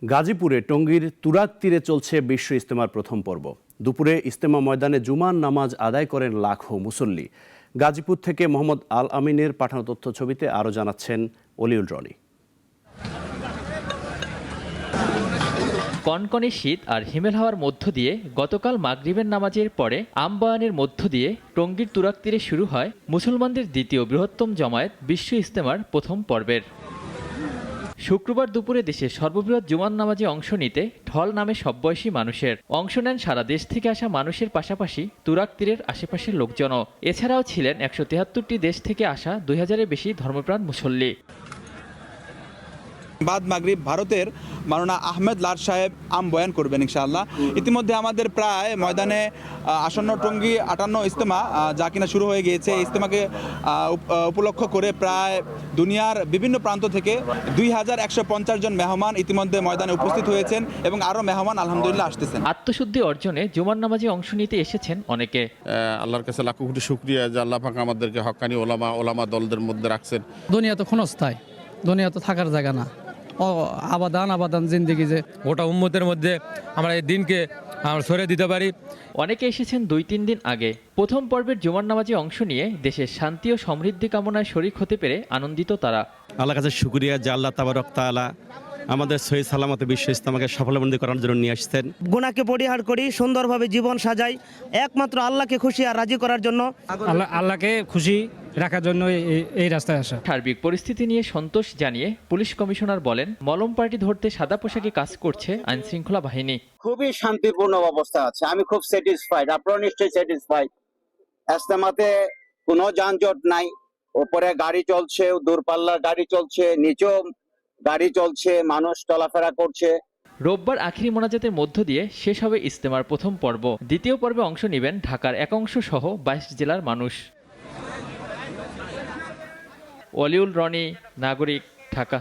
গাজীপুরে টঙ্গীর তুরাগ তীরে চলছে বিশ্ব ইজতেমার প্রথম পর্ব। দুপুরে ইজতেমা ময়দানে জুমার নামাজ আদায় করেন লাখো মুসল্লি। গাজীপুর থেকে মোহাম্মদ আল আমিনের পাঠানো তথ্য ছবিতে আরও জানাচ্ছেন অলিউল রনি। কনকনে শীত আর হিমেল হাওয়ার মধ্য দিয়ে গতকাল মাগরিবের নামাজের পরে আমবায়ানের মধ্য দিয়ে টঙ্গীর তুরাগ তীরে শুরু হয় মুসলমানদের দ্বিতীয় বৃহত্তম জমায়েত বিশ্ব ইজতেমার প্রথম পর্বের। শুক্রবার দুপুরে দেশের সর্ববৃহৎ জুমার নামাজে অংশ নিতে ঢল নামে সব বয়সী মানুষের। অংশ নেন সারা দেশ থেকে আসা মানুষের পাশাপাশি তুরাগ তীরের আশেপাশের লোকজনও। এছাড়াও ছিলেন ১৭৩টি দেশ থেকে আসা ২,০০০-এর বেশি ধর্মপ্রাণ মুসল্লি। বাদ মাগরিব ভারতের মাওলানা আহমেদ লাট সাহেব আম বয়ান করবেন ইনশাআল্লাহ। ইতিমধ্যে আমাদের প্রায় ময়দানে আসন্ন টঙ্গী ৫৮ ইজতেমা যা কিনা শুরু হয়ে গিয়েছে। ইজতেমাকে উপলক্ষ করে প্রায় দুনিয়ার বিভিন্ন প্রান্ত থেকে ২,১৫০ জন মেহমান ইতিমধ্যে ময়দানে উপস্থিত হয়েছেন এবং আরও মেহমান আলহামদুলিল্লাহ আসতেছেন। আত্মশুদ্ধি অর্জনে জুমার নামাজে অংশ নিতে এসেছেন অনেকে। আল্লাহর কাছে লাখো কোটি শুকরিয়া যে আল্লাহ পাক আমাদেরকে হক্কানি ওলামা দলদের মধ্যে রাখছেন। দুনিয়া তো ক্ষণস্থায়ী, দুনিয়া তো থাকার জায়গা না। আবাদান জিন্দেগি যে গোটা উম্মতের মধ্যে আমরা এই দিনকে আমরা সরিয়ে দিতে পারি। অনেকে এসেছেন ২-৩ দিন আগে। প্রথম পর্বের জুমার নামাজে অংশ নিয়ে দেশের শান্তি ও সমৃদ্ধি কামনায় শরীক হতে পেরে আনন্দিত তারা। আল্লাহর কাছে শুকরিয়া যে আল্লাহ তাবারক তাআলা আমাদের সহি সালামতে বিশ্ব ইজতেমাকে সফলমণ্ডিত করার জন্য নিয়ে আসছেন। গুনাহকে পরিহার করি, সুন্দরভাবে জীবন সাজাই, একমাত্র আল্লাহকে খুশি আর রাজি করার জন্য, আল্লাহকে খুশি রাখার জন্য এই রাস্তায় আসা। সার্বিক পরিস্থিতি নিয়ে সন্তোষ জানিয়ে পুলিশ কমিশনার বলেন, মলম পার্টি ধরতে সাদা পোশাকে কাজ করছে আইন শৃঙ্খলা বাহিনী। খুবই শান্তিপূর্ণ অবস্থা আছে, আমি খুব স্যাটিসফাইড, আপনারা নিশ্চয়ই স্যাটিসফাইড। ইজতেমাতে কোনো যানজট নাই, উপরে গাড়ি চলছে, দূরপাল্লার গাড়ি চলছে, নিচেও গাড়ি চলছে, মানুষ চলাফেরা করছে। রোববার আখিরি মোনাজাতের মধ্য দিয়ে শেষ হবে ইজতেমার প্রথম পর্ব। দ্বিতীয় পর্বে অংশ নেবেন ঢাকার এক অংশ সহ ২২ জেলার মানুষ। অলিউল রনি, নাগরিক, ঢাকা।